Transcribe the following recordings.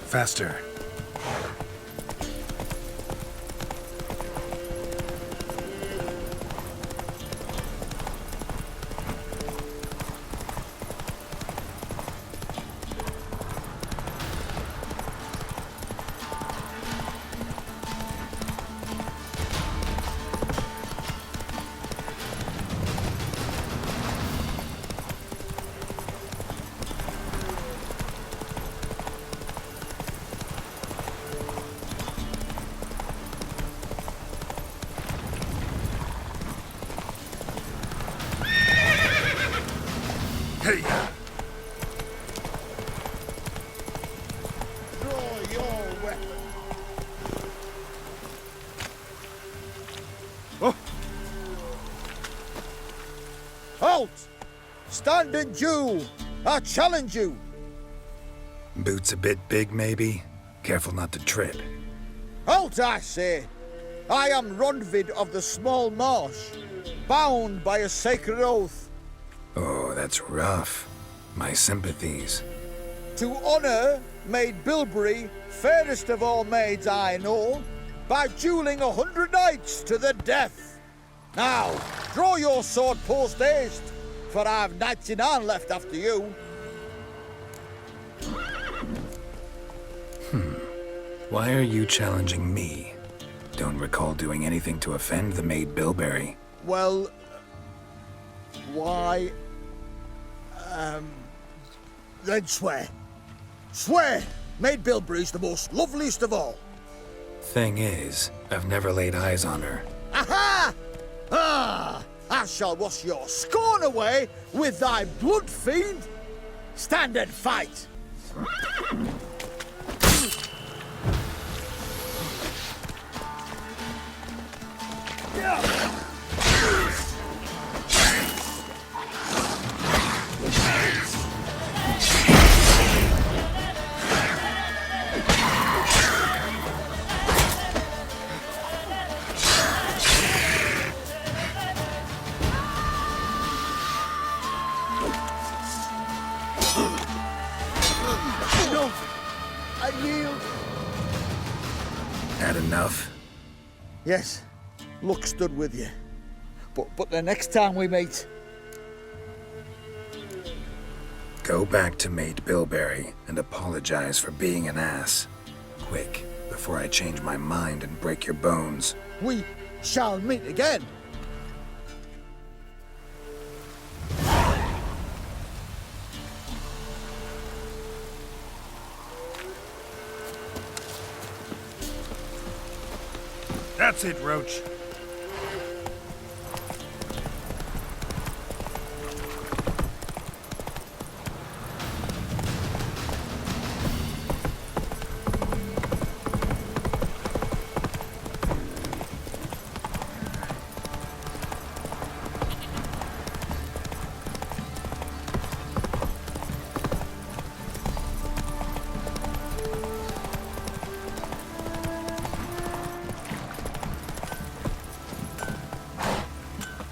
Faster. Hey! Draw your weapon. Oh! Halt! Stand and duel! I challenge you! Boots a bit big, maybe? Careful not to trip. Halt, I say! I am Ronvid of the Small Marsh, bound by a sacred oath. Oh, that's rough. My sympathies. To honour Maid Bilberry, fairest of all maids I know, by duelling 100 knights to the death. Now, draw your sword post haste, for I've 99 left after you. Why are you challenging me? Don't recall doing anything to offend the Maid Bilberry. Well, why? Then swear. Swear! Maid Bilberry's the most loveliest of all. Thing is, I've never laid eyes on her. Aha! Ah! I shall wash your scorn away with thy blood, fiend! Stand and fight! No! I yield! Had enough? Yes, luck stood with you. But the next time we meet... Go back to Maid Bilberry and apologize for being an ass. Quick, before I change my mind and break your bones. we shall meet again. That's it, Roach.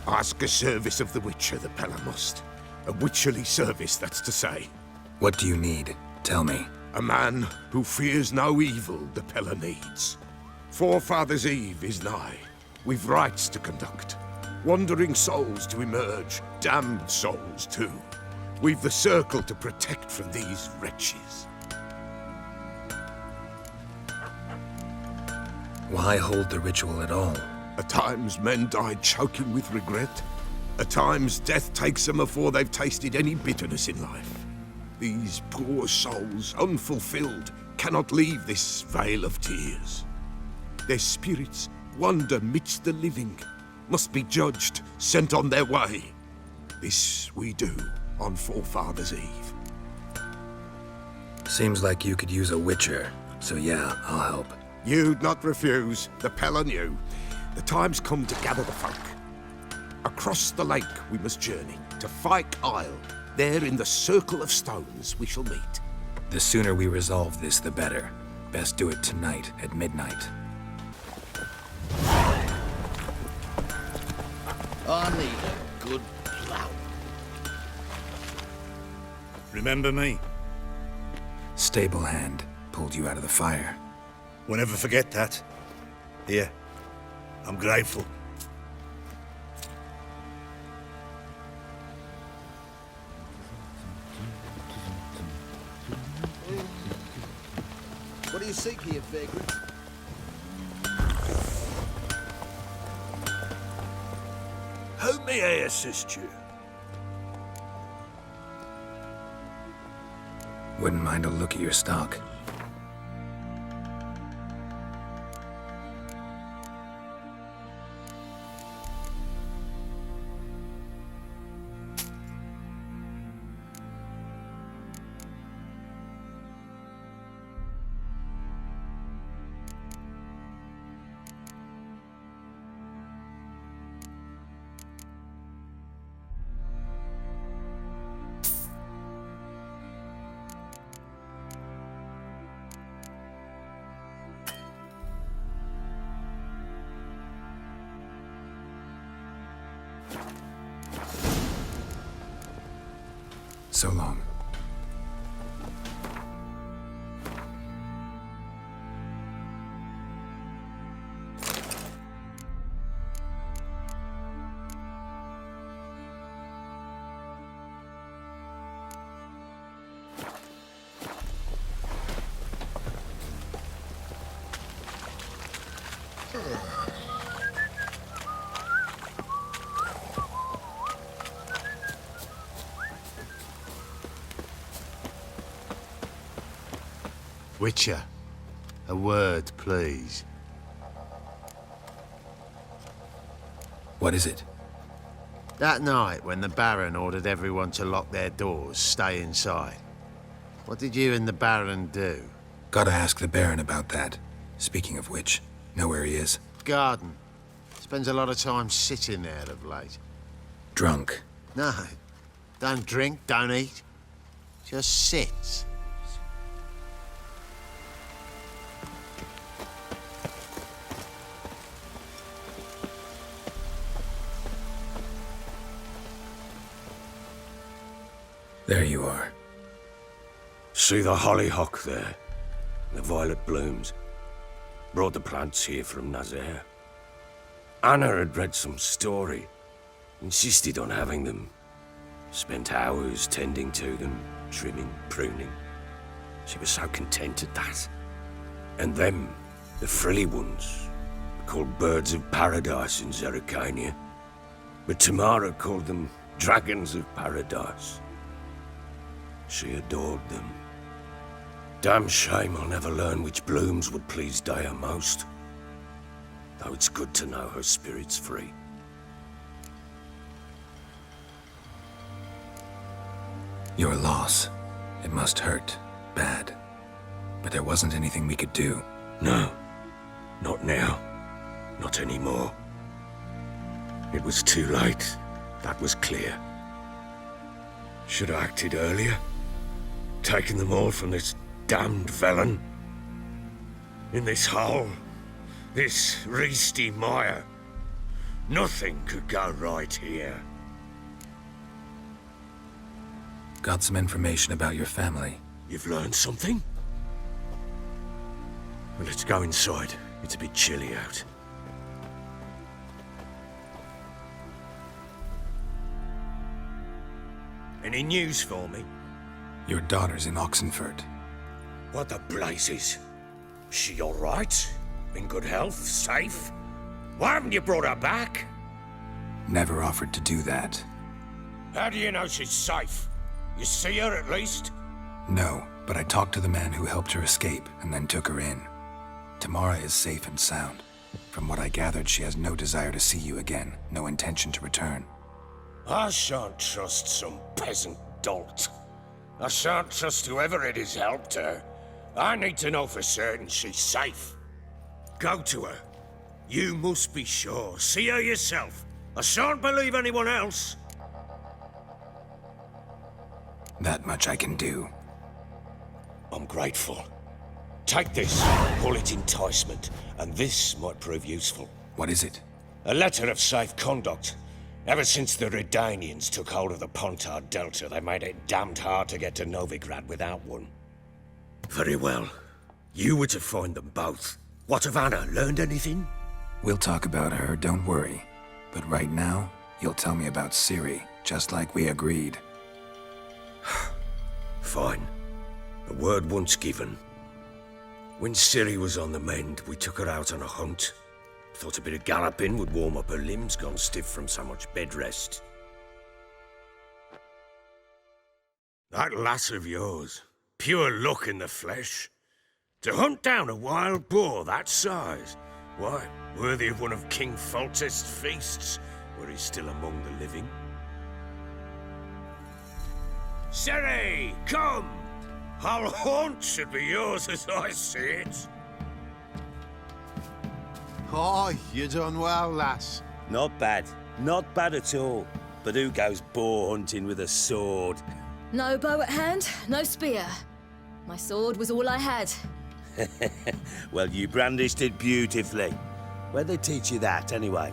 Ask a service of the Witcher, the Pella must. A witcherly service, that's to say. What do you need? Tell me. A man who fears no evil the Pella needs. Forefathers' Eve is nigh. We've rites to conduct. Wandering souls to emerge, damned souls too. We've the circle to protect from these wretches. Why hold the ritual at all? At times men die choking with regret. At times death takes them before they've tasted any bitterness in life. These poor souls, unfulfilled, cannot leave this vale of tears. Their spirits wander midst the living, must be judged, sent on their way. This we do on Forefathers' Eve. Seems like you could use a witcher, so yeah, I'll help. You'd not refuse, the Pella knew. The time's come to gather the folk. Across the lake we must journey, to Fyke Isle. There in the circle of stones we shall meet. The sooner we resolve this, the better. Best do it tonight at midnight. I need a good plough. Remember me? Stable hand. pulled you out of the fire. We'll never forget that. Here, I'm grateful. What do you seek here, vagrant? How may I assist you? Wouldn't mind a look at your stock. So long. Witcher, a word, please. What is it? That night when the Baron ordered everyone to lock their doors, stay inside. What did you and the Baron do? Gotta ask the Baron about that. Speaking of which, know where he is? Garden. Spends a lot of time sitting there of late. Drunk. No, don't drink, don't eat. Just sits. There you are. See the hollyhock there? The violet blooms. Brought the plants here from Nazaire. Anna had read some story. Insisted on having them. Spent hours tending to them, trimming, pruning. She was so content at that. And them, the frilly ones, were called birds of paradise in Zerrikania. But Tamara called them dragons of paradise. She adored them. Damn shame I'll never learn which blooms would please Dea most. Though it's good to know her spirit's free. Your loss. It must hurt. Bad. But there wasn't anything we could do. No. Not now. Not anymore. It was too late. That was clear. Should have acted earlier. Taken them all from this damned Velen. In this hole. This reesty mire. Nothing could go right here. Got some information about your family. You've learned something? Well, let's go inside. It's a bit chilly out. Any news for me? Your daughter's in Oxenfurt. What the blazes? She all right? In good health? Safe? Why haven't you brought her back? Never offered to do that. How do you know she's safe? You see her at least? No, but I talked to the man who helped her escape and then took her in. Tamara is safe and sound. From what I gathered, she has no desire to see you again, no intention to return. I shan't trust some peasant dolt. I shan't trust whoever it is helped her. I need to know for certain she's safe. Go to her. You must be sure. See her yourself. I shan't believe anyone else. That much I can do. I'm grateful. Take this, call it enticement, and this might prove useful. What is it? A letter of safe conduct. Ever since the Redanians took hold of the Pontard Delta, they made it damned hard to get to Novigrad without one. Very well. You were to find them both. What of Anna? Learned anything? We'll talk about her, don't worry. But right now, you'll tell me about Ciri, just like we agreed. Fine. The word once given. When Ciri was on the mend, we took her out on a hunt. Thought a bit of galloping would warm up her limbs, gone stiff from so much bed rest. That lass of yours, pure luck in the flesh. To hunt down a wild boar that size, why, worthy of one of King Foltest's feasts, were he still among the living. Ciri, come! Our haunt should be yours as I see it. Oh, you done well, lass. Not bad. Not bad at all. But who goes boar hunting with a sword? No bow at hand, no spear. My sword was all I had. Well, you brandished it beautifully. Where'd they teach you that, anyway?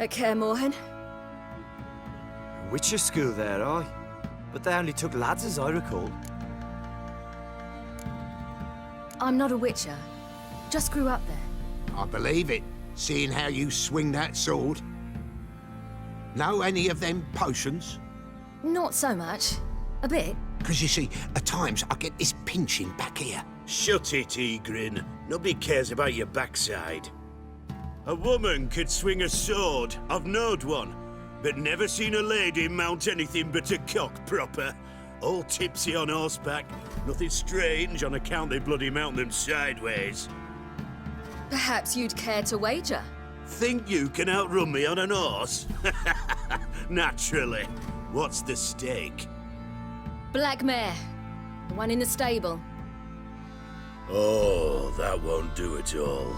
At Kaer Morhen. Witcher school there, aye. But they only took lads, as I recall. I'm not a witcher. Just grew up there. I believe it, seeing how you swing that sword. Know any of them potions? Not so much. A bit. Because you see, at times I get this pinching back here. Shut it, Egrin. Nobody cares about your backside. A woman could swing a sword. I've knowed one. But never seen a lady mount anything but a cock proper. All tipsy on horseback. Nothing strange on account they bloody mount them sideways. Perhaps you'd care to wager? Think you can outrun me on an horse? Naturally. What's the stake? Black mare. The one in the stable. Oh, that won't do at all.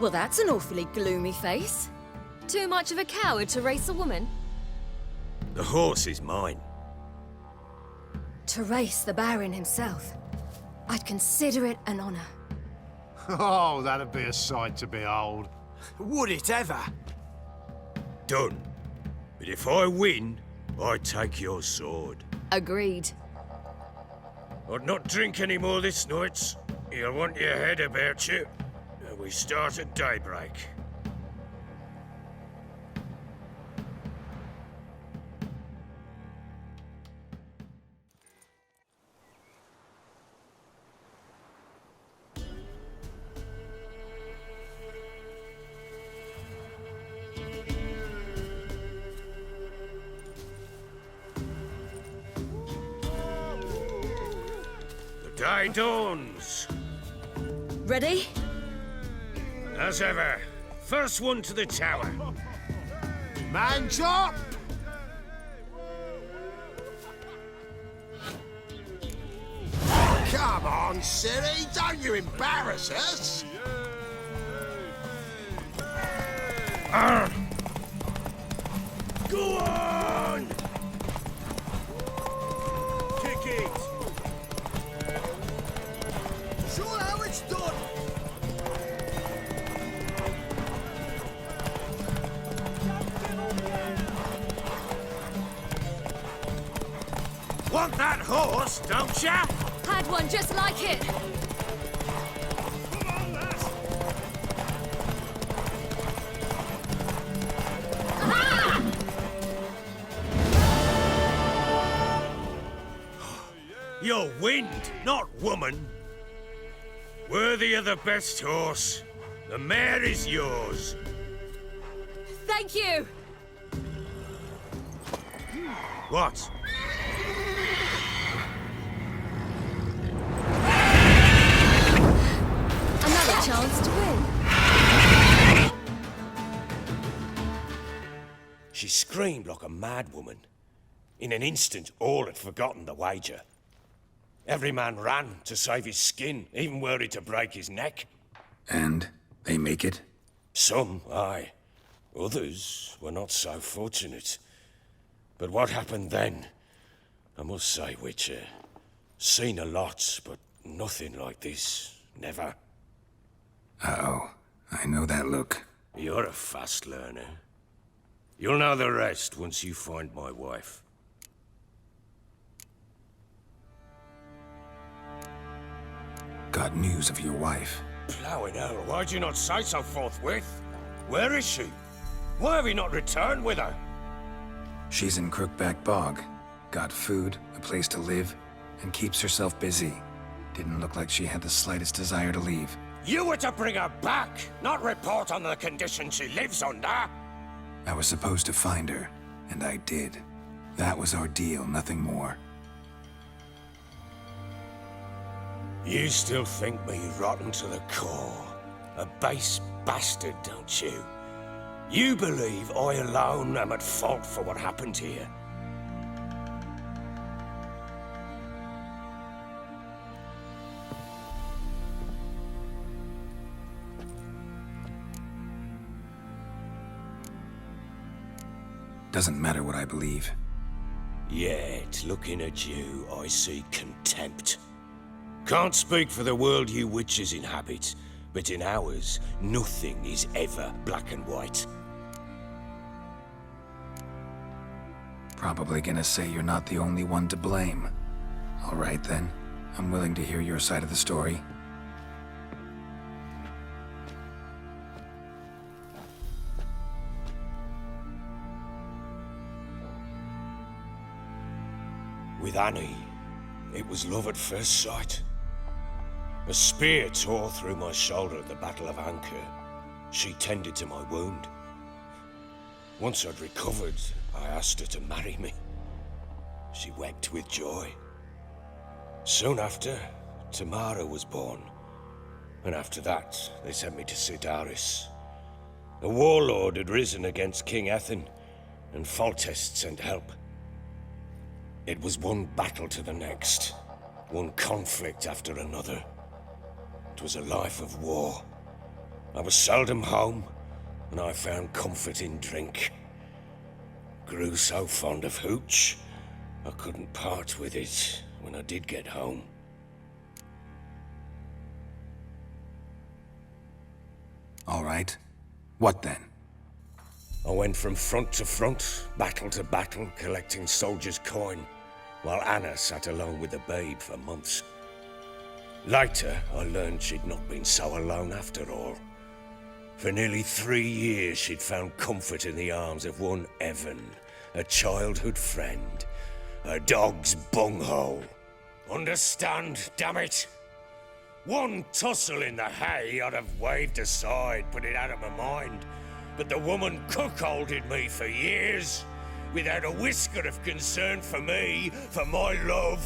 Well, that's an awfully gloomy face. Too much of a coward to race a woman? The horse is mine. To race the Baron himself. I'd consider it an honor. Oh, that'd be a sight to behold. Would it ever? Done. But if I win, I take your sword. Agreed. I'd not drink any more this night. You'll want your head about you. And we start at daybreak. The day dawns. Ready? As ever, first one to the tower. Man's up! Come on, Ciri, don't you embarrass us! Go on! Kick it! Show how it's done! Want that horse, don't ya? Had one just like it. You're wind, not woman. Worthy of the best horse. The mare is yours. Thank you. What? Another chance to win. She screamed like a mad woman. In an instant, all had forgotten the wager. Every man ran to save his skin, even were it to break his neck. And they make it? Some, aye. Others were not so fortunate. But what happened then? I must say, Witcher, seen a lot, but nothing like this. Never. Uh-oh. I know that look. You're a fast learner. You'll know the rest once you find my wife. got news of your wife. Plowing hell, why'd you not say so forthwith? Where is she? Why have you not returned with her? She's in Crookback Bog. Got food, a place to live, and keeps herself busy. Didn't look like she had the slightest desire to leave. You were to bring her back, not report on the conditions she lives under. I was supposed to find her, and I did. That was our deal, nothing more. You still think me rotten to the core. A base bastard, don't you? You believe I alone am at fault for what happened here. Doesn't matter what I believe. Yet, looking at you, I see contempt. Can't speak for the world you witches inhabit, but in ours, nothing is ever black and white. Probably gonna say you're not the only one to blame. All right then, I'm willing to hear your side of the story. With Annie, it was love at first sight. A spear tore through my shoulder at the Battle of Anchor. She tended to my wound. Once I'd recovered, I asked her to marry me. She wept with joy. Soon after, Tamara was born. And after that, they sent me to Sidaris. A warlord had risen against King Ethan, and Foltest sent help. It was one battle to the next, one conflict after another. It was a life of war. I was seldom home, and I found comfort in drink. Grew so fond of hooch, I couldn't part with it when I did get home. All right. What then? I went from front to front, battle to battle, collecting soldiers' coin, while Anna sat alone with the babe for months. Later, I learned she'd not been so alone after all. For nearly 3 years, she'd found comfort in the arms of one Evan, a childhood friend, a dog's bunghole. Understand, damn it? One tussle in the hay I'd have waved aside, put it out of my mind. But the woman cuckolded me for years, without a whisker of concern for me, for my love.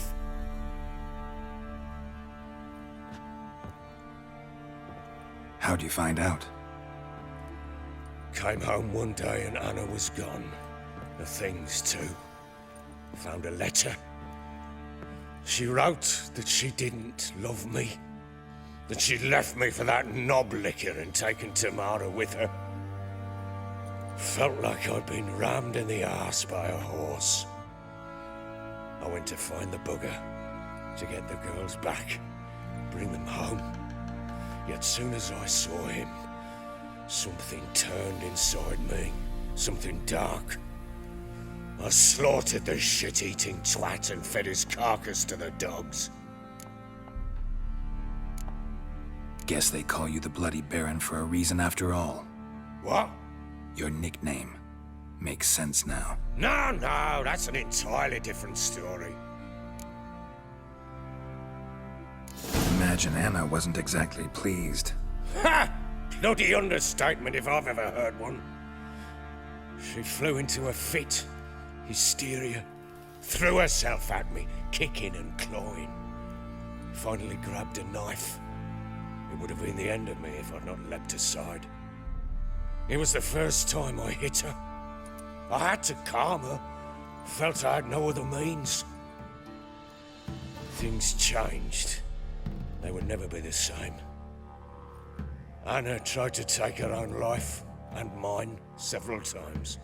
How'd you find out? Came home one day and Anna was gone. The things too. Found a letter. She wrote that she didn't love me. That she'd left me for that knob licker and taken Tamara with her. Felt like I'd been rammed in the arse by a horse. I went to find the bugger, to get the girls back, bring them home. Yet soon as I saw him, something turned inside me, something dark. I slaughtered the shit-eating twat and fed his carcass to the dogs. Guess they call you the Bloody Baron for a reason after all. What? Your nickname. Makes sense now. No, that's an entirely different story. Imagine Anna wasn't exactly pleased. Ha! Bloody understatement if I've ever heard one. She flew into a fit, hysteria, threw herself at me, kicking and clawing. Finally grabbed a knife. It would have been the end of me if I'd not leapt aside. It was the first time I hit her. I had to calm her. Felt I had no other means. Things changed. They would never be the same. Anna tried to take her own life, and mine, several times.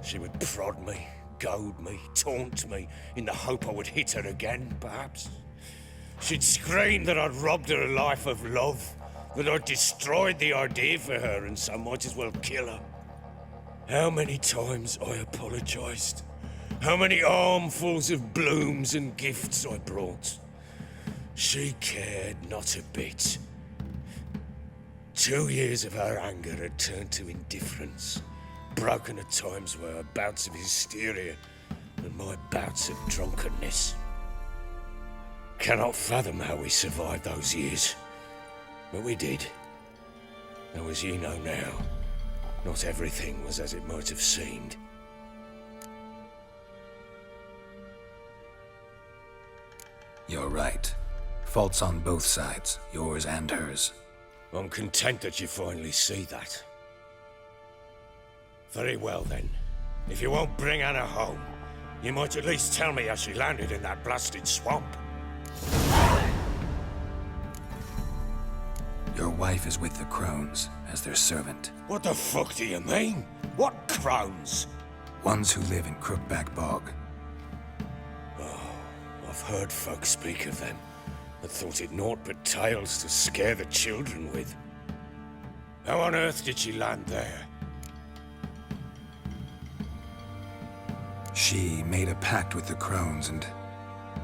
She would prod me, goad me, taunt me, in the hope I would hit her again, perhaps. She'd scream that I'd robbed her life of love, that I'd destroyed the idea for her, and so might as well kill her. How many times I apologized. How many armfuls of blooms and gifts I brought. She cared not a bit. 2 years of her anger had turned to indifference, broken at times by her bouts of hysteria and my bouts of drunkenness. Cannot fathom how we survived those years, but we did. Though as ye know now, not everything was as it might have seemed. You're right. Faults on both sides, yours and hers. I'm content that you finally see that. Very well then. If you won't bring Anna home, you might at least tell me how she landed in that blasted swamp. Your wife is with the Crones, as their servant. What the fuck do you mean? What crones? Ones who live in Crookback Bog. I've heard folk speak of them, and thought it naught but tales to scare the children with. How on earth did she land there? She made a pact with the Crones and...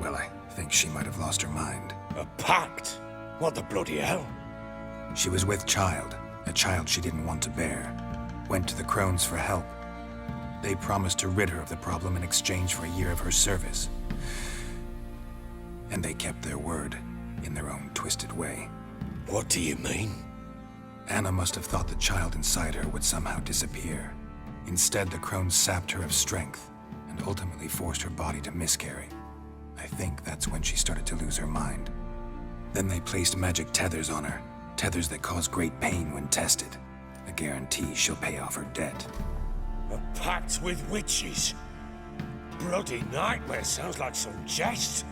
well, I think she might have lost her mind. A pact? What the bloody hell? She was with child, a child she didn't want to bear. Went to the Crones for help. They promised to rid her of the problem in exchange for a year of her service. And they kept their word, in their own twisted way. What do you mean? Anna must have thought the child inside her would somehow disappear. Instead, the Crones sapped her of strength, and ultimately forced her body to miscarry. I think that's when she started to lose her mind. Then they placed magic tethers on her, tethers that cause great pain when tested. A guarantee she'll pay off her debt. A pact with witches? Bloody nightmare, sounds like some jest.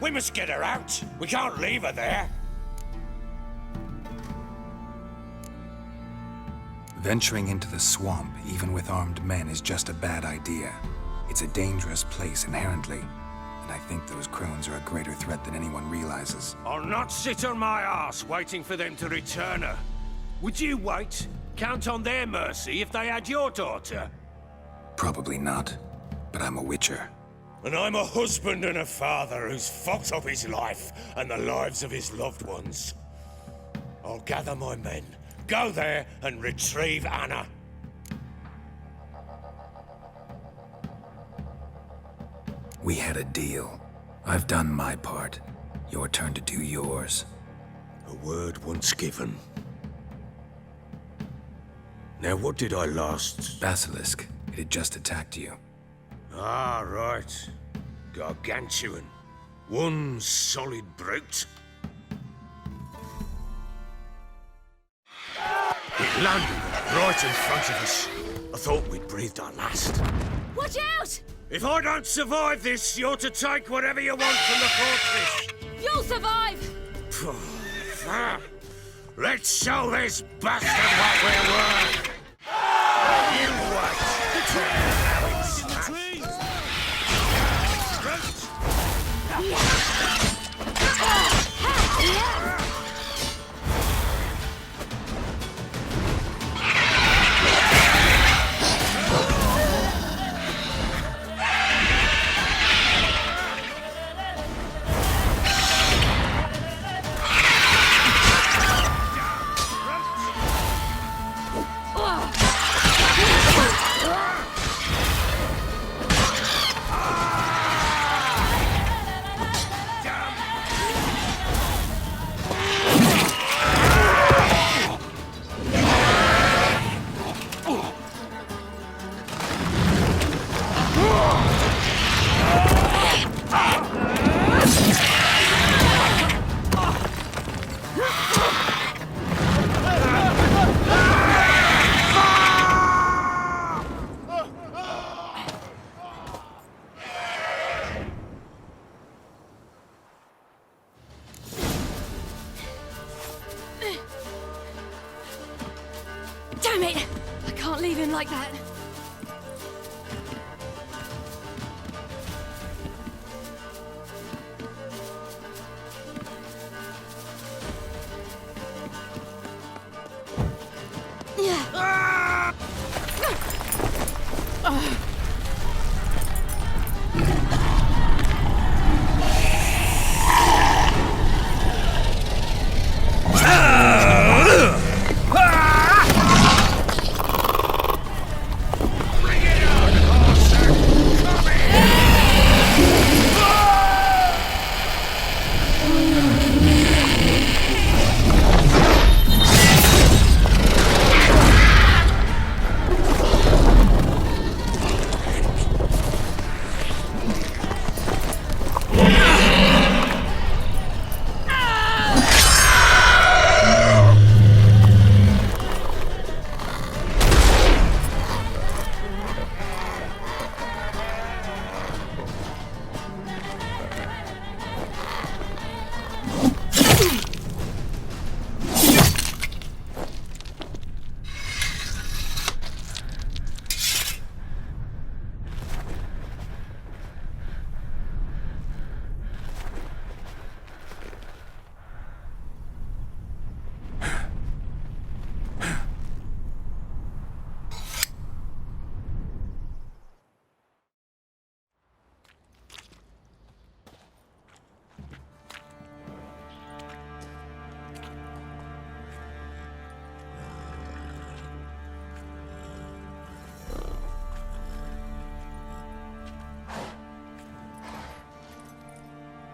We must get her out. We can't leave her there. Venturing into the swamp, even with armed men, is just a bad idea. It's a dangerous place inherently, and I think those Crones are a greater threat than anyone realizes. I'll not sit on my arse waiting for them to return her. Would you wait? Count on their mercy if they had your daughter? Probably not, but I'm a witcher. And I'm a husband and a father who's fucked up his life and the lives of his loved ones. I'll gather my men, go there and retrieve Anna. We had a deal. I've done my part. Your turn to do yours. A word once given. Now what did I last... Basilisk. It had just attacked you. Ah, right. Gargantuan. One solid brute. It landed right in front of us. I thought we'd breathed our last. Watch out! If I don't survive this, you're to take whatever you want from the fortress. You'll survive! Let's show this bastard what we're worth. You wait. Damn it! I can't leave him like that.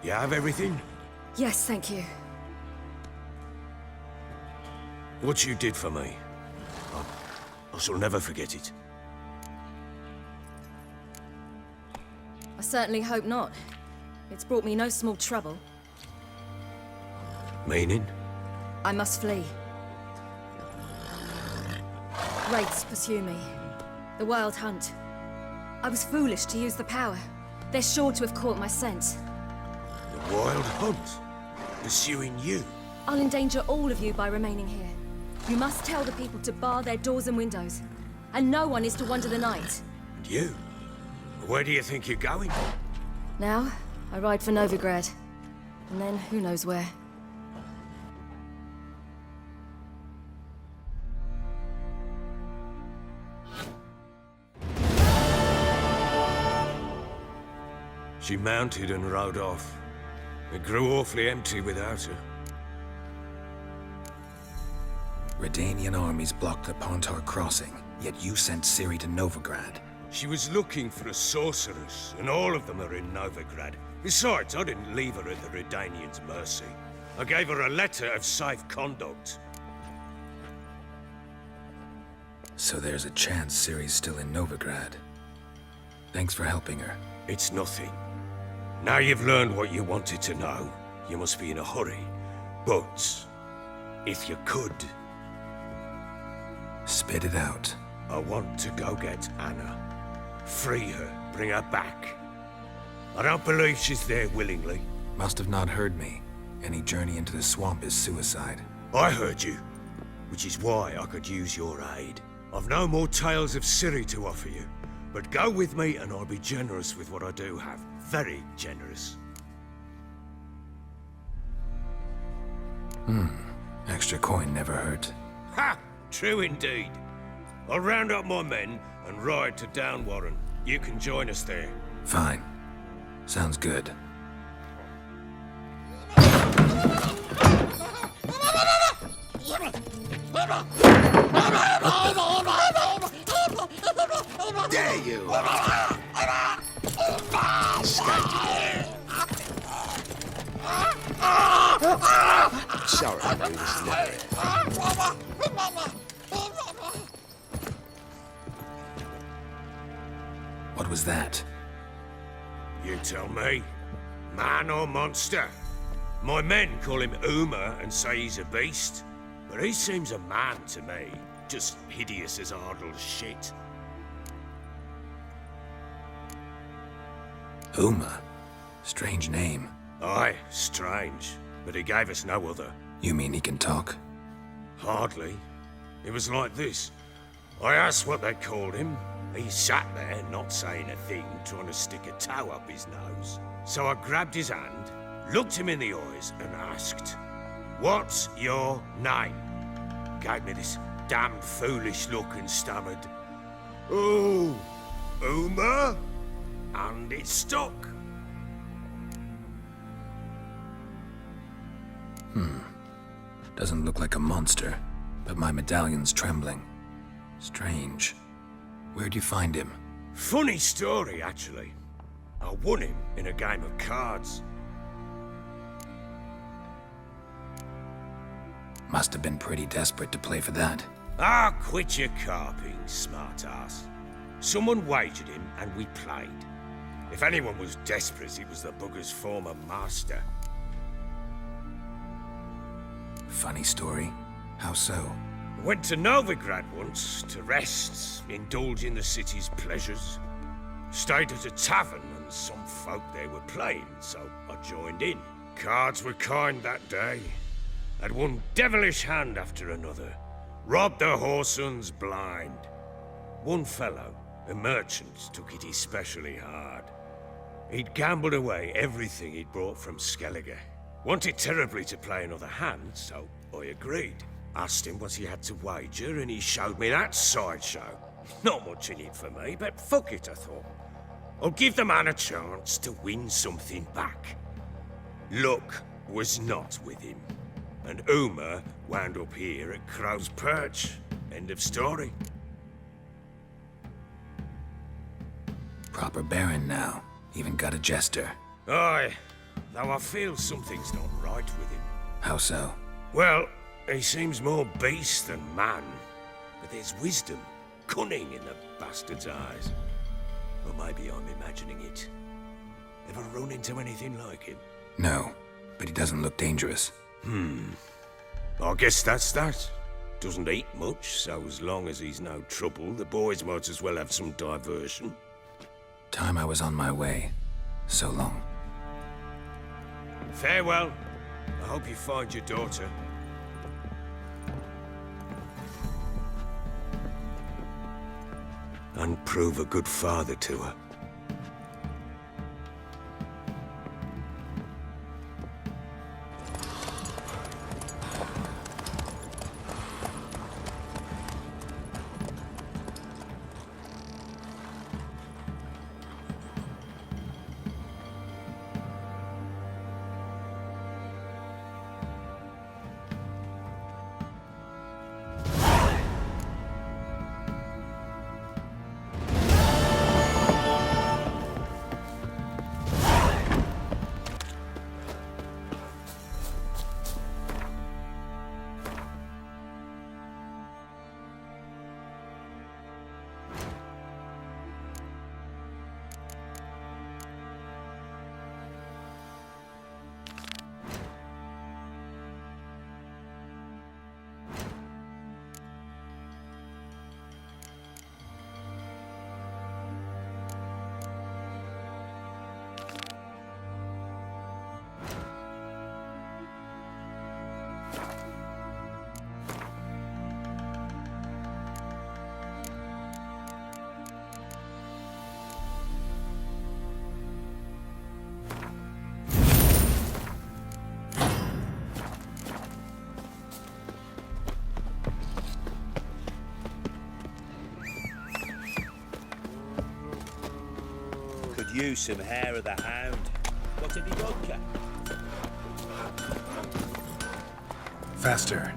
You have everything? Yes, thank you. What you did for me, I shall never forget it. I certainly hope not. It's brought me no small trouble. Meaning? I must flee. Wraiths pursue me. The Wild Hunt. I was foolish to use the power. They're sure to have caught my scent. The Wild Hunt? Pursuing you? I'll endanger all of you by remaining here. You must tell the people to bar their doors and windows. And no one is to wander the night. And you? Where do you think you're going? Now, I ride for Novigrad. And then, who knows where. She mounted and rode off. It grew awfully empty without her. Redanian armies blocked the Pontar crossing, yet you sent Ciri to Novigrad. She was looking for a sorceress, and all of them are in Novigrad. Besides, I didn't leave her at the Redanians' mercy. I gave her a letter of safe conduct. So there's a chance Ciri's still in Novigrad. Thanks for helping her. It's nothing. Now you've learned what you wanted to know, you must be in a hurry. But, if you could... Spit it out. I want to go get Anna. Free her, bring her back. I don't believe she's there willingly. Must have not heard me. Any journey into the swamp is suicide. I heard you, which is why I could use your aid. I've no more tales of Ciri to offer you, but go with me and I'll be generous with what I do have. Very generous. Extra coin never hurt. Ha! True indeed. I'll round up my men and ride to Downwarren. You can join us there. Fine. Sounds good. There you are! Escaped again. Sorry, I was never it. What was that? You tell me. Man or monster? My men call him Uma and say he's a beast. But he seems a man to me. Just hideous as Ardle's shit. Uma. Strange name. Aye, strange. But he gave us no other. You mean he can talk? Hardly. It was like this. I asked what they called him. He sat there, not saying a thing, trying to stick a toe up his nose. So I grabbed his hand, looked him in the eyes, and asked, "What's your name?" Gave me this damn foolish look and stammered, "Oh, Uma?" And it stuck. Doesn't look like a monster, but my medallion's trembling. Strange. Where'd you find him? Funny story, actually. I won him in a game of cards. Must have been pretty desperate to play for that. Ah, quit your carping, smartass. Someone wagered him and we played. If anyone was desperate, it was the bugger's former master. Funny story. How so? Went to Novigrad once to rest, indulge in the city's pleasures. Stayed at a tavern and some folk there were playing, so I joined in. Cards were kind that day. Had one devilish hand after another. Robbed the whoresons blind. One fellow, a merchant, took it especially hard. He'd gambled away everything he'd brought from Skellige. Wanted terribly to play another hand, so I agreed. Asked him what he had to wager, and he showed me that sideshow. Not much in it for me, but fuck it, I thought. I'll give the man a chance to win something back. Luck was not with him, and Uma wound up here at Crow's Perch. End of story. Proper baron now. Even got a jester. Aye, though I feel something's not right with him. How so? Well, he seems more beast than man, but there's wisdom, cunning in the bastard's eyes. Or maybe I'm imagining it. Ever run into anything like him? No, but he doesn't look dangerous. I guess that's that. Doesn't eat much, so as long as he's no trouble, the boys might as well have some diversion. Time I was on my way. So long. Farewell. I hope you find your daughter. And prove a good father to her. Could use some hair of the hound. Got any vodka? Faster.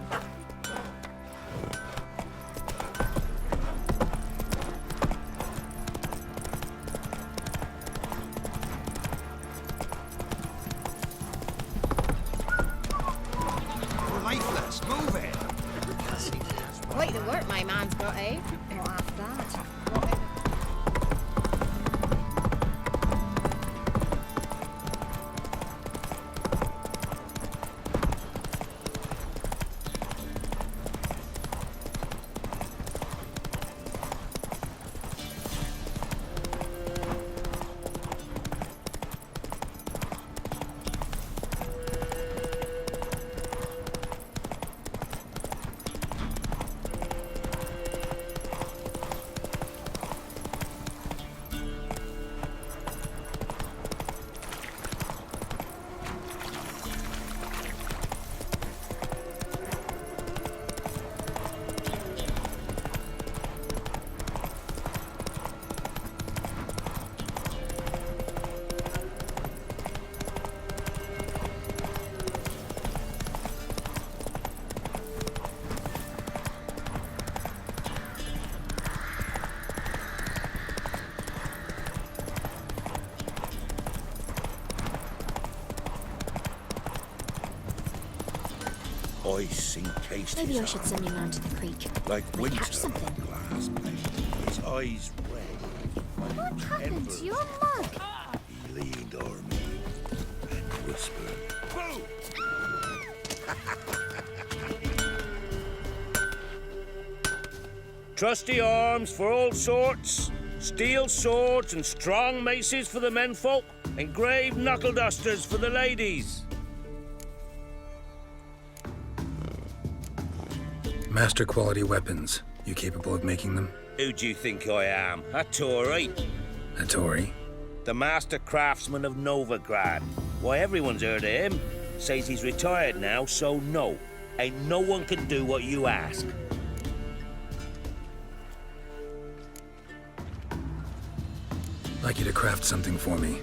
Lifeless, move it! Quite the work my man's got, eh? Not half bad. Ice encased Maybe I his should arm, send you man to the creek. like Might winter catch something. on glass. His eyes red. What happened to your mug? He leaned o'er me and whispered, "Boo!" Trusty arms for all sorts, steel swords and strong maces for the menfolk, engraved knuckle dusters for the ladies. Master quality weapons. You capable of making them? Who do you think I am? A Tory? A Tory? The master craftsman of Novigrad. Why, everyone's heard of him. Says he's retired now, so no. Ain't no one can do what you ask. Like you to craft something for me.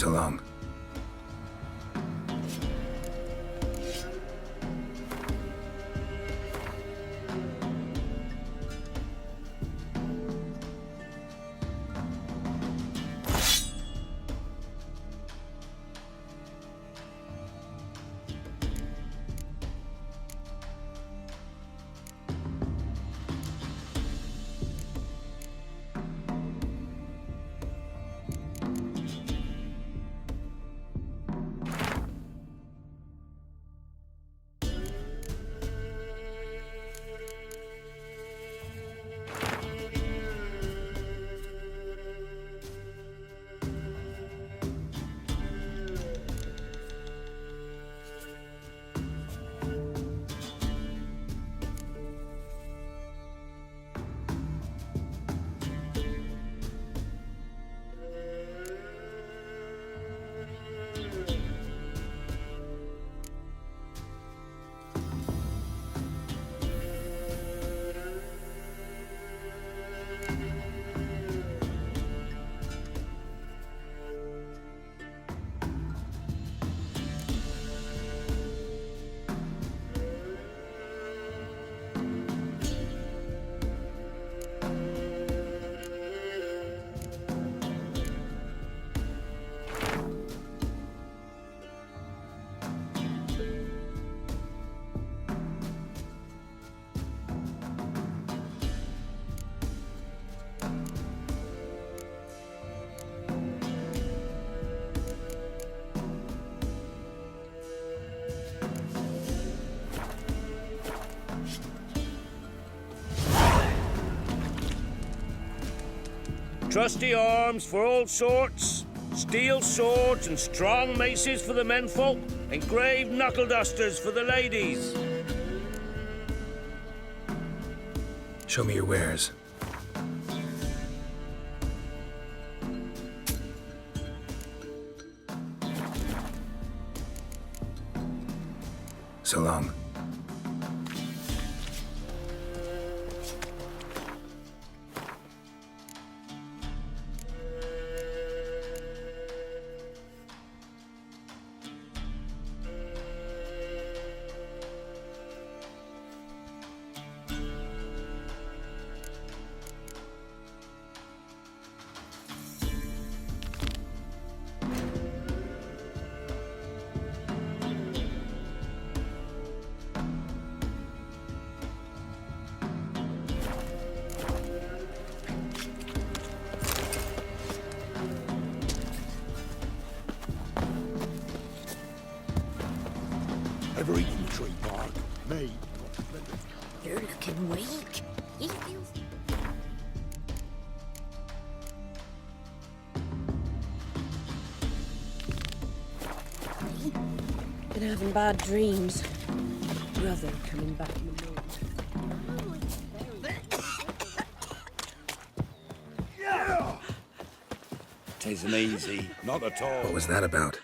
So long. Trusty arms for all sorts, steel swords and strong maces for the menfolk, engraved knuckle dusters for the ladies. Show me your wares. So long. Ever eaten tree bark? Me. You're looking weak. You feel... Been having bad dreams. Brother coming back in the morning. 'Tisn't easy, not at all. What was that about?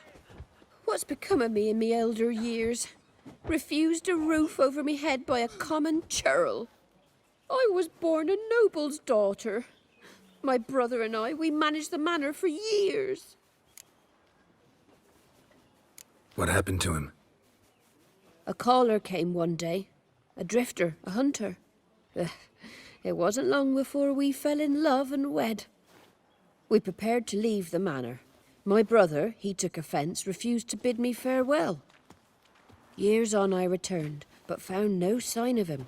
What's become of me in me elder years? Refused a roof over me head by a common churl. I was born a noble's daughter. My brother and I, we managed the manor for years. What happened to him? A caller came one day. A drifter, a hunter. It wasn't long before we fell in love and wed. We prepared to leave the manor. My brother, he took offence, refused to bid me farewell. Years on I returned, but found no sign of him.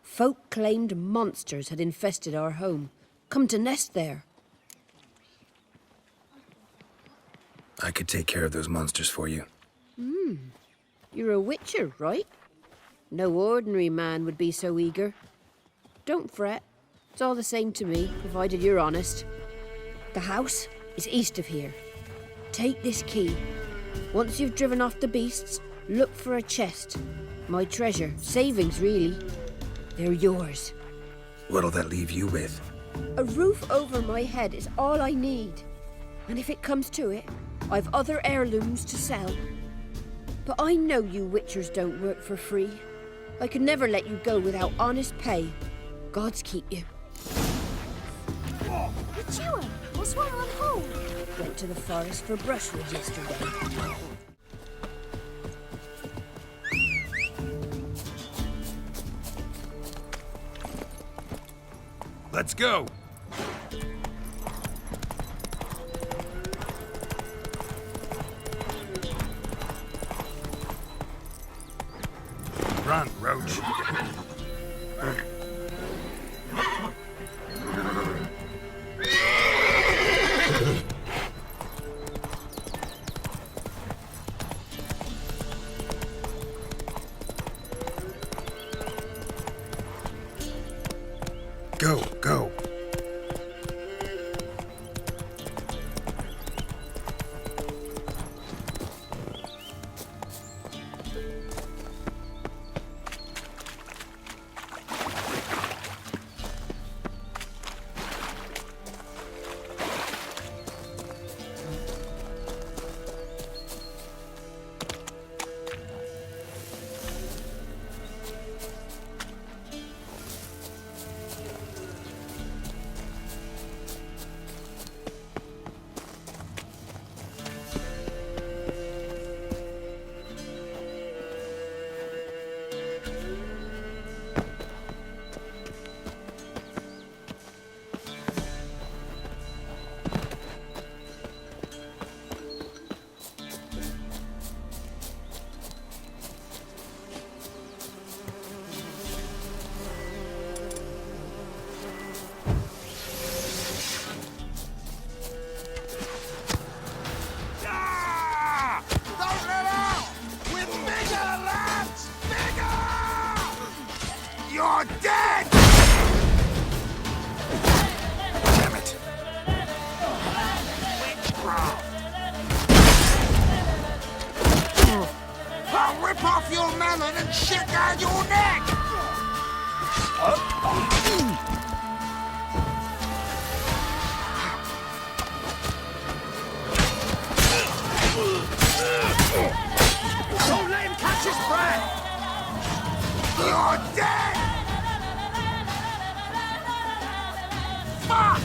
Folk claimed monsters had infested our home, come to nest there. I could take care of those monsters for you. You're a witcher, right? No ordinary man would be so eager. Don't fret. It's all the same to me, provided you're honest. The house is east of here. Take this key. Once you've driven off the beasts, look for a chest. My treasure, savings really. They're yours. What'll that leave you with? A roof over my head is all I need. And if it comes to it, I've other heirlooms to sell. But I know you witchers don't work for free. I could never let you go without honest pay. Gods keep you. Achua, what's wrong on hold? went to the forest for brushwood yesterday. Let's go! Run, Roach. Go, go. You're dead! Damn it. I'll rip off your melon and shit down your neck! Don't let him catch his breath! You're dead! Fuck!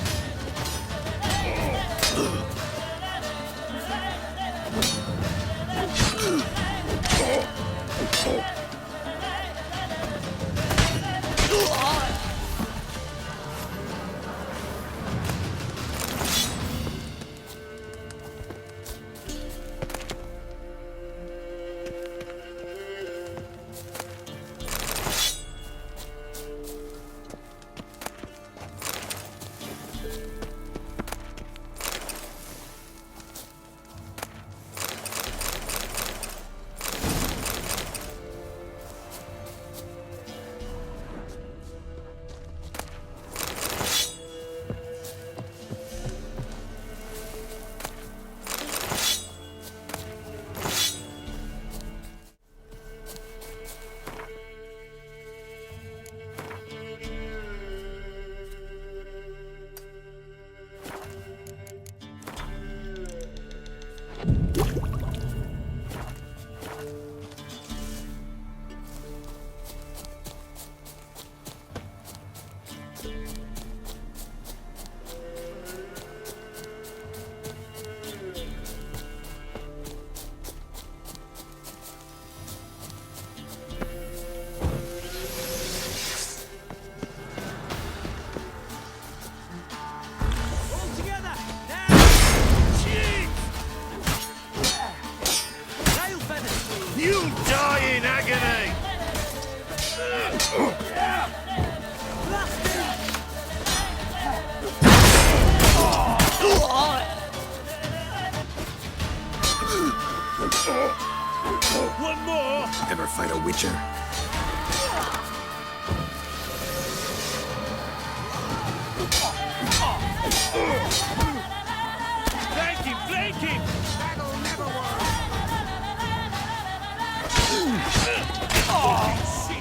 One more! Ever fight a witcher? Flank him! Flank him! That'll never work! Oh, shit!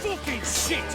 Fucking shit!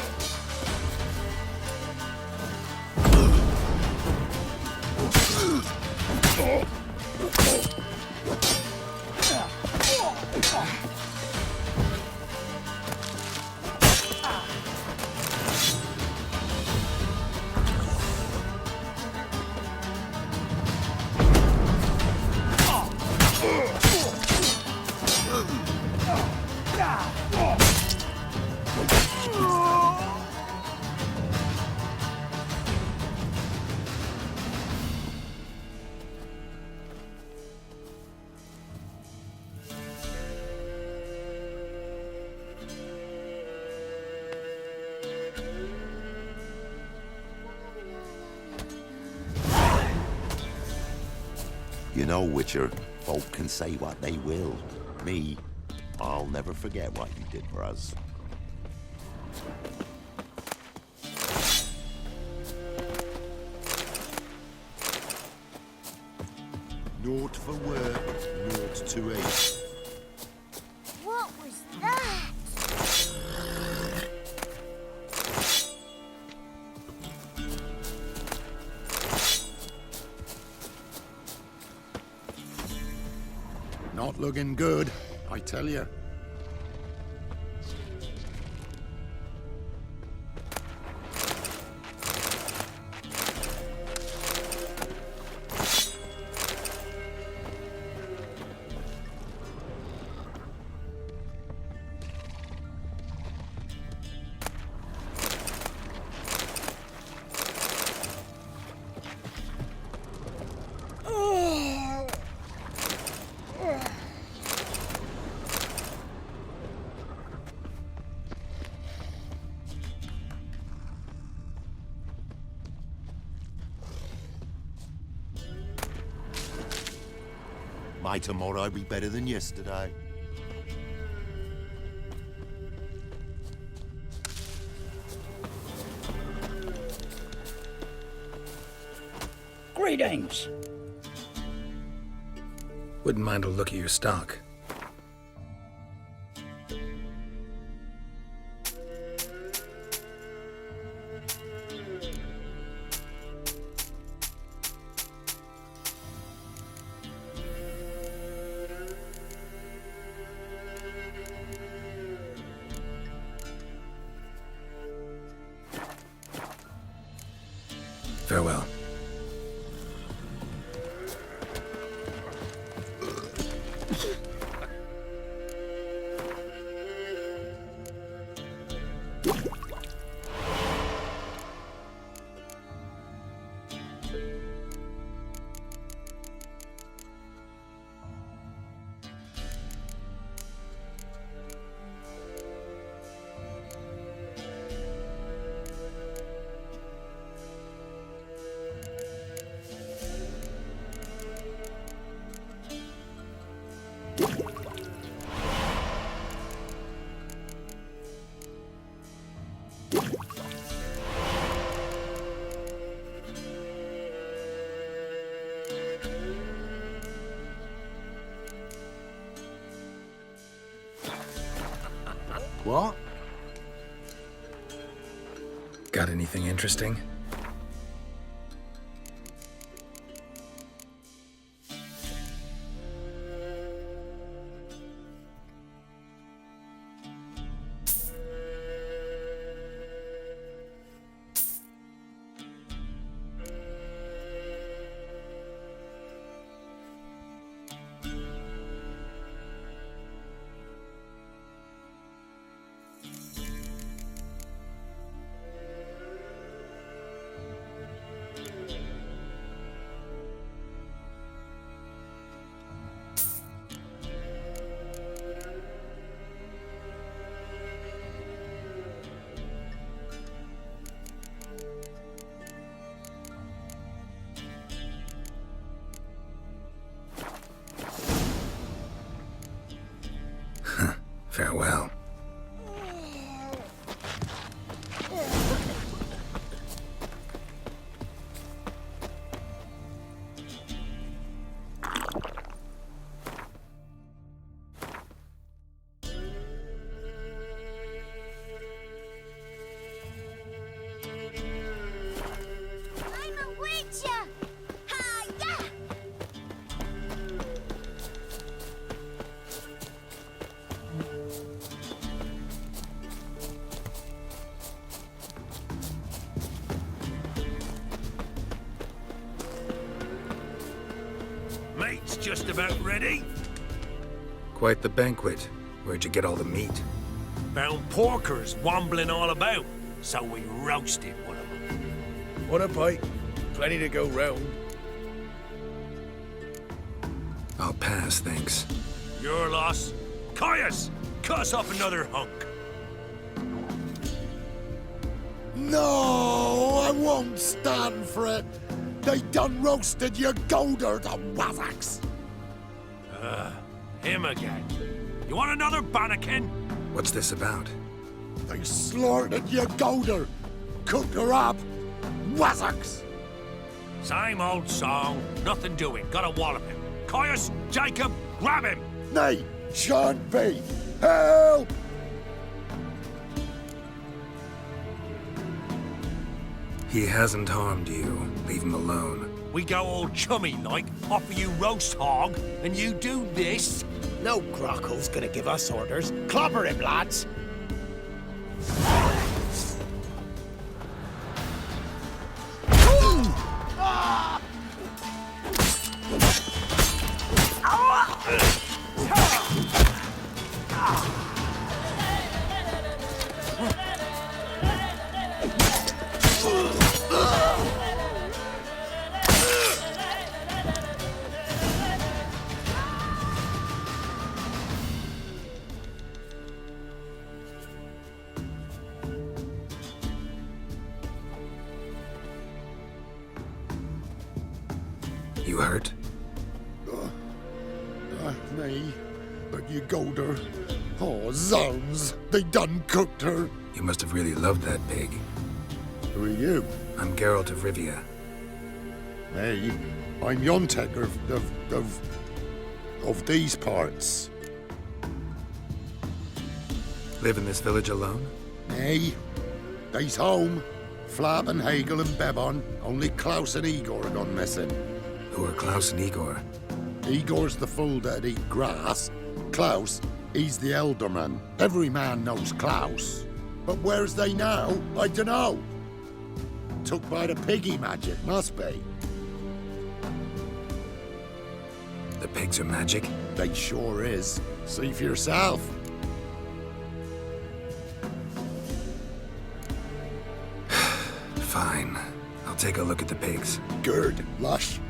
You know, Witcher, folk can say what they will. Me, I'll never forget what you did for us. Naught for work, naught to eat. What was that? Not looking good, I tell you. May tomorrow be better than yesterday. Greetings. Wouldn't mind a look at your stock. Farewell. What? Got anything interesting? Farewell. I'm a Witcher! Hi-ya! Mate's just about ready. Quite the banquet. Where'd you get all the meat? Found porkers wambling all about, so we roasted one of them. Want a bite? Plenty to go round. I'll pass, thanks. Your loss. Caius, cut us up another hunk. No, I won't stand for it. They done roasted your golder, the wazzocks! Him again. You want another bannikin? What's this about? They slaughtered your golder! Cooked her up! Wazzocks! Same old song. Nothing doing. Gotta wallop him. Caius, Jacob, grab him! Nay, shan't be! Help! He hasn't harmed you. Leave him alone. We go all chummy like, offer you roast hog, and you do this? No Grockle's gonna give us orders. Clobber him, lads! You hurt? Me. But your golder. Oh, zounds! They done cooked her! You must have really loved that pig. Who are you? I'm Geralt of Rivia. Me? I'm Yontek of these parts. Live in this village alone? Me? They's home. Flab and Hagel and Bebon. Only Klaus and Igor are gone missing. Who are Klaus and Igor? Igor's the fool that eat grass. Klaus, he's the elderman. Every man knows Klaus. But where's they now? I dunno. Took by the piggy magic, must be. The pigs are magic? They sure is. See for yourself. Fine. I'll take a look at the pigs. Good, lush.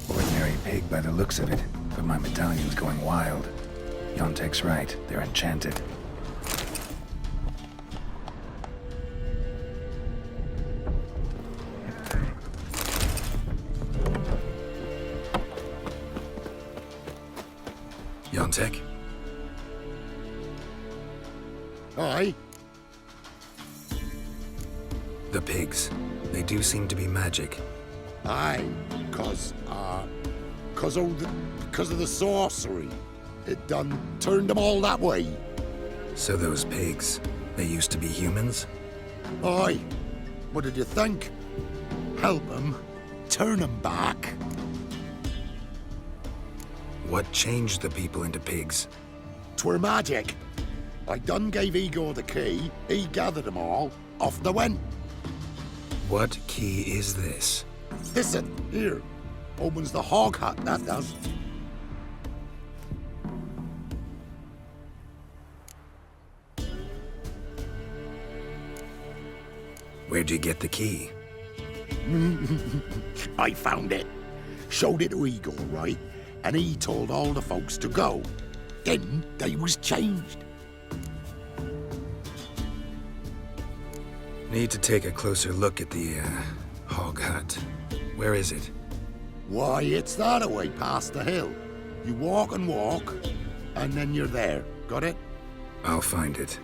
Ordinary pig by the looks of it, but my medallion's going wild. Yontek's right. They're enchanted. Yontek? Aye. The pigs. They do seem to be magic. Aye, cause of the sorcery. It done turned them all that way. So those pigs, they used to be humans? Aye. What did you think? Help them, turn them back. What changed the people into pigs? 'Twere magic. I done gave Igor the key, he gathered them all, off they went. What key is this? Listen, here. Opens the hog hut, that does. Where'd you get the key? I found it. Showed it to Igor, right? And he told all the folks to go. Then they was changed. Need to take a closer look at the, hog hut. Where is it? Why, it's that away past the hill. You walk and walk, and then you're there. Got it? I'll find it.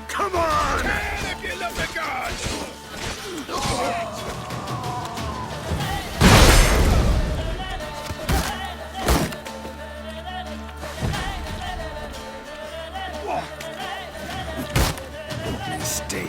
Come on! If you love the gods! Mistake.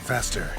Faster.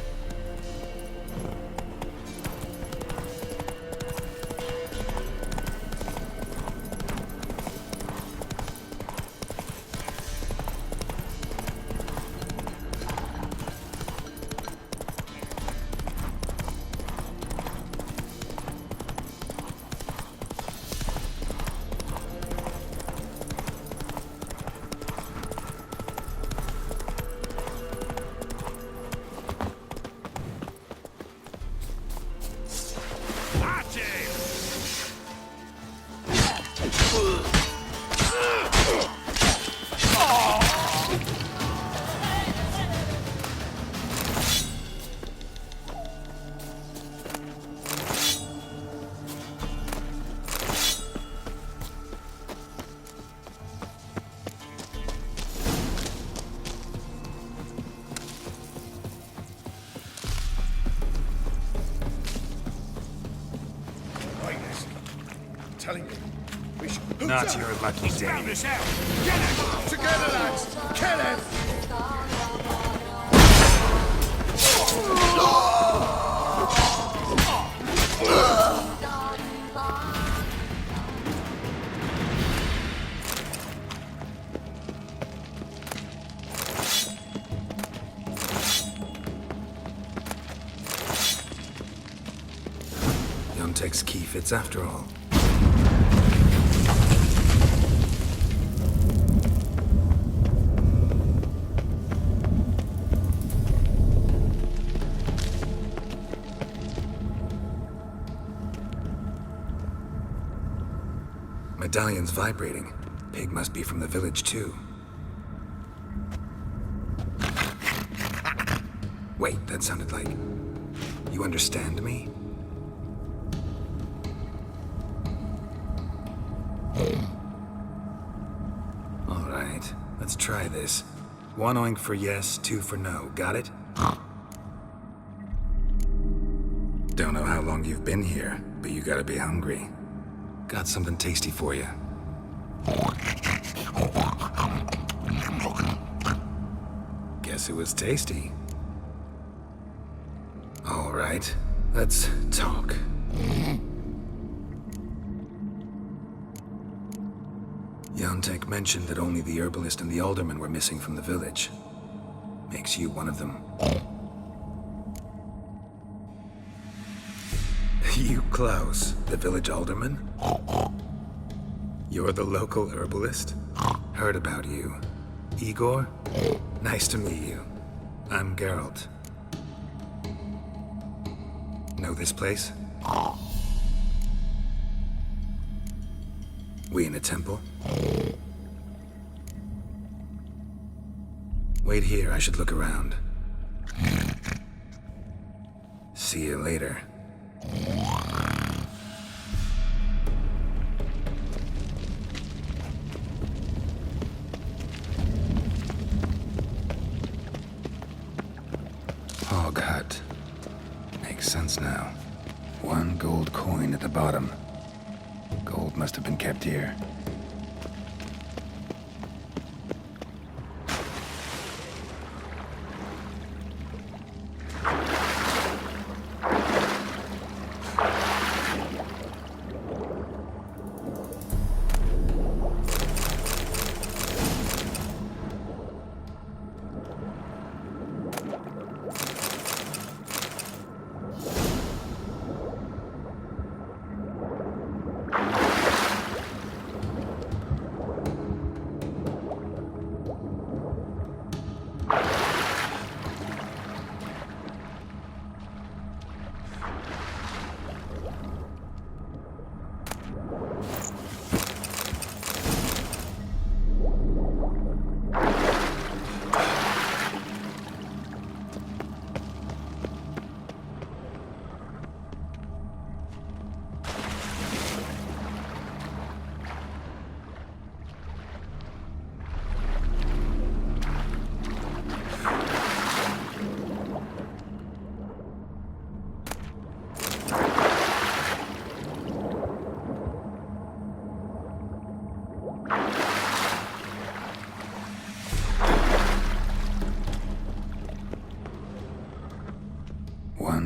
Telling you, we should... Not your lucky day. Found us out! Get him! Together, lads! Kill him! Yontek's key fits after all. medallion's vibrating. Pig must be from the village, too. Wait, that sounded like... You understand me? All right, let's try this. 1 oink for yes, 2 for no. Got it? Don't know how long you've been here, but you gotta be hungry. Got something tasty for you. Guess it was tasty. All right, let's talk. Yontek mentioned that only the herbalist and the alderman were missing from the village. Makes you one of them. You, Klaus, the village alderman? You're the local herbalist? Heard about you. Igor? Nice to meet you. I'm Geralt. Know this place? We in a temple? Wait here, I should look around. See you later. Hog hut. Makes sense now. 1 gold coin at the bottom. Gold must have been kept here.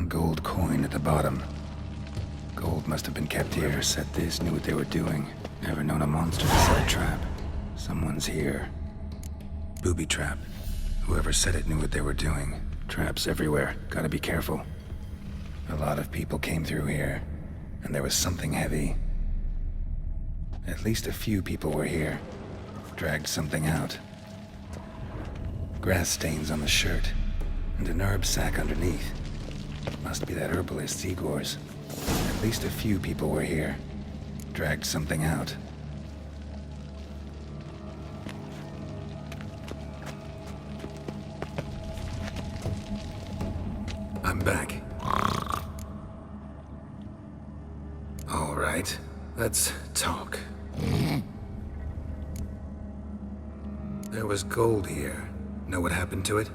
Gold coin at the bottom. Gold must have been kept here. Whoever set this knew what they were doing. Never known a monster to set a trap. Someone's here. Booby trap. Whoever set it knew what they were doing. Traps everywhere. Gotta be careful. A lot of people came through here, and there was something heavy. At least a few people were here. Dragged something out. Grass stains on the shirt, and an herb sack underneath. Must be that herbalist Igor's. At least a few people were here. Dragged something out. I'm back. All right, let's talk. There was gold here. Know what happened to it?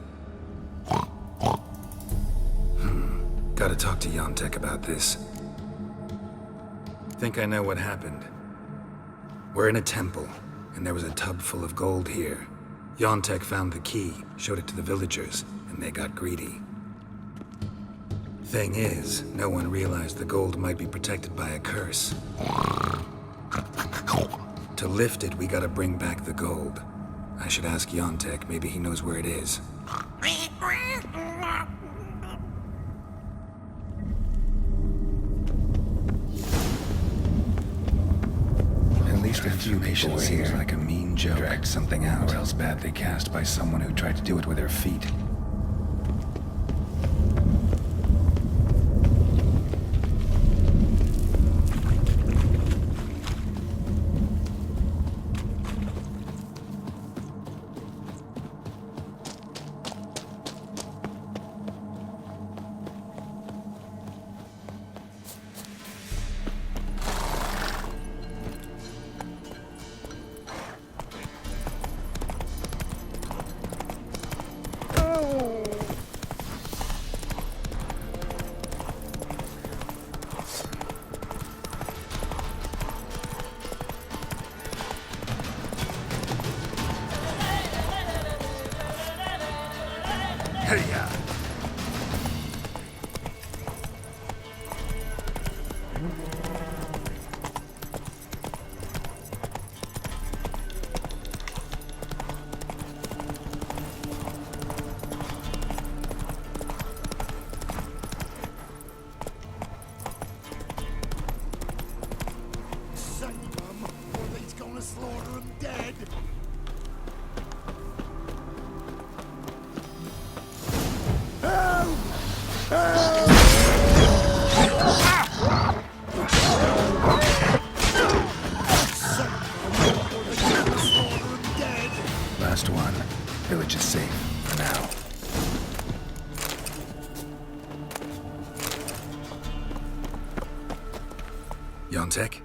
Gotta talk to Yontek about this. Think I know what happened. We're in a temple, and there was a tub full of gold here. Yontek found the key, showed it to the villagers, and they got greedy. Thing is, no one realized the gold might be protected by a curse. To lift it, we gotta bring back the gold. I should ask Yontek, maybe he knows where it is. A few people were here. Like a mean joke. Dragged something out, or else badly cast by someone who tried to do it with their feet. Hey-ya! Save them, or he's gonna slaughter them dead. Help! Help! Save them, or he's gonna slaughter them dead. Last one. Village is safe for now. Yontek?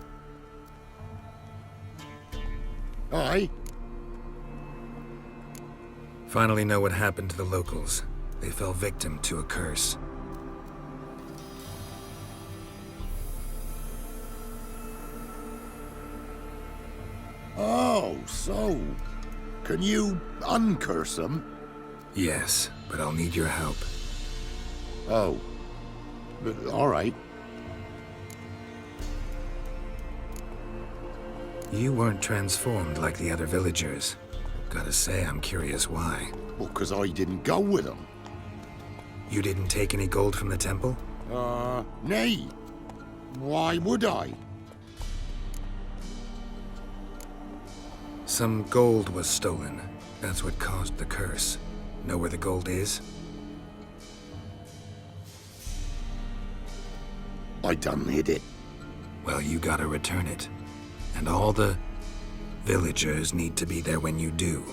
Aye. Finally know what happened to the locals. They fell victim to a curse. Oh, so. Can you uncurse them? Yes, but I'll need your help. Oh. All right. You weren't transformed like the other villagers. Gotta say, I'm curious why. Well, 'cause I didn't go with them. You didn't take any gold from the temple? Nay. Why would I? Some gold was stolen. That's what caused the curse. Know where the gold is? I done hid it. Well, you gotta return it. And all the villagers need to be there when you do.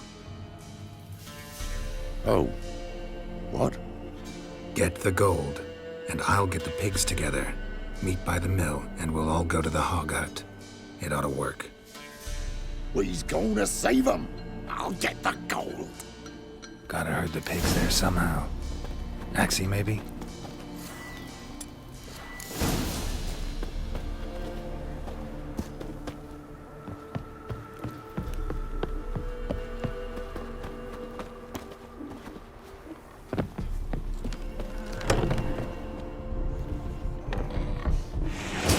Oh. What? Get the gold, and I'll get the pigs together. Meet by the mill, and we'll all go to the hog hut. It ought to work. Well, he's gonna save them. I'll get the gold. Gotta herd the pigs there somehow. Axie, maybe?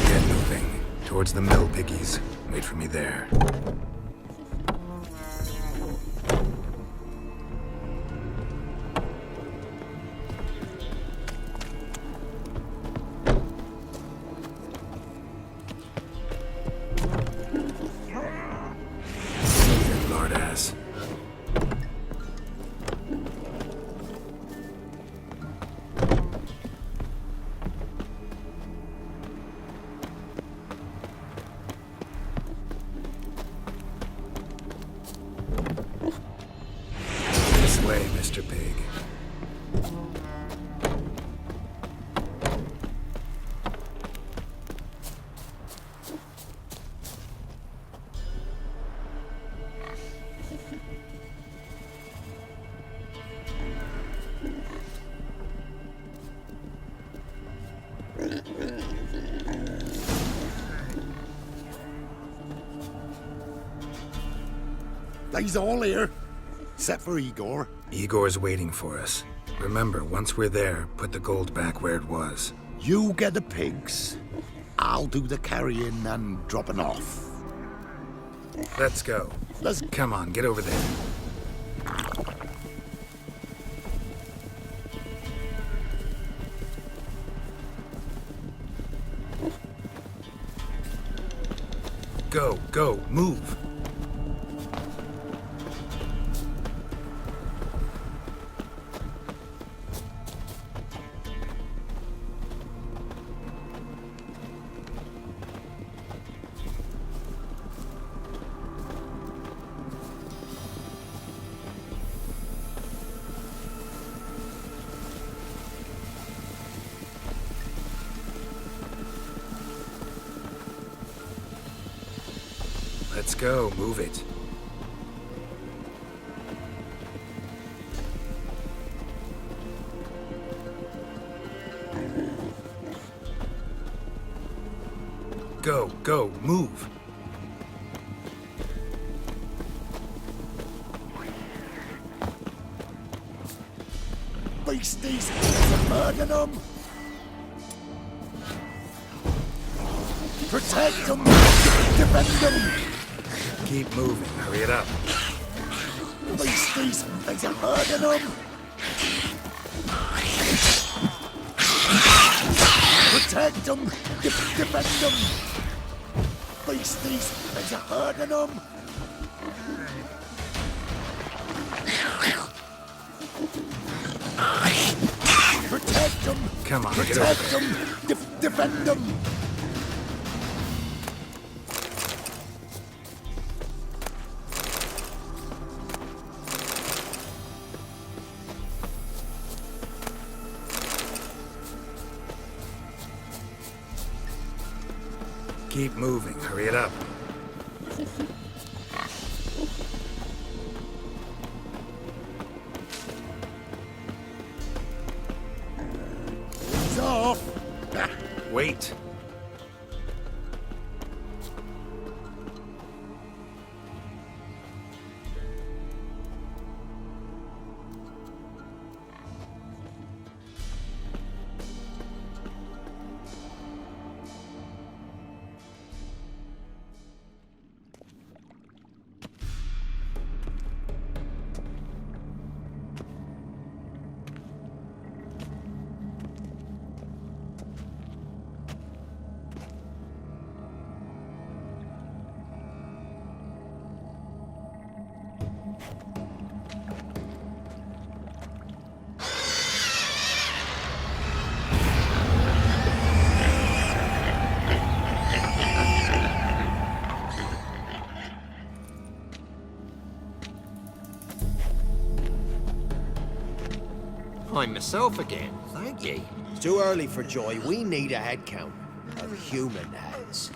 Get moving. Towards the mill, piggies. Wait for me there. Lord ass. This way, Mr. Pig. They's all here. Except for Igor. Igor's waiting for us. Remember, once we're there, put the gold back where it was. You get the pigs. I'll do the carrying and dropping off. Let's go. Let's... Come on, get over there. Go, go, move. Let's go, move it. Go, go, move. Beasties! Murder them! Protect them! Defend them! Keep moving. Hurry it up. Beasties! There's a murder them! Protect them! Defend them! Beasties! There's a murder them! Protect them! Come on, get over Protect there. them! Defend them! Keep moving. Hurry it up. He's off! Wait. I'm myself again, thank ye. It's too early for joy. We need a head count of human heads.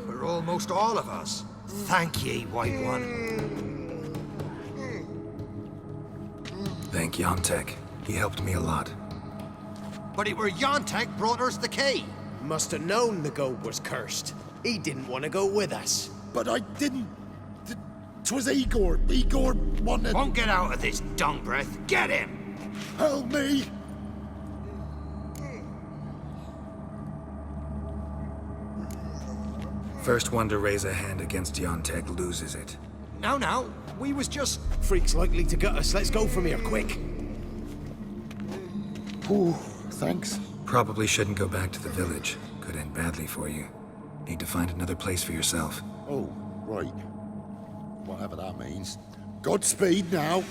For almost all of us. Thank ye, White One. Thank Yontek. He helped me a lot. But it were Yontek brought us the key. Must have known the goat was cursed. He didn't want to go with us. But I didn't... 'Twas Igor. Igor wanted... Won't get out of this dung breath. Get him! Help me! First one to raise a hand against Yontek loses it. No. We was just... Freak's likely to gut us. Let's go from here, quick. Ooh, thanks. Probably shouldn't go back to the village. Could end badly for you. Need to find another place for yourself. Oh, right. Whatever that means. Godspeed now.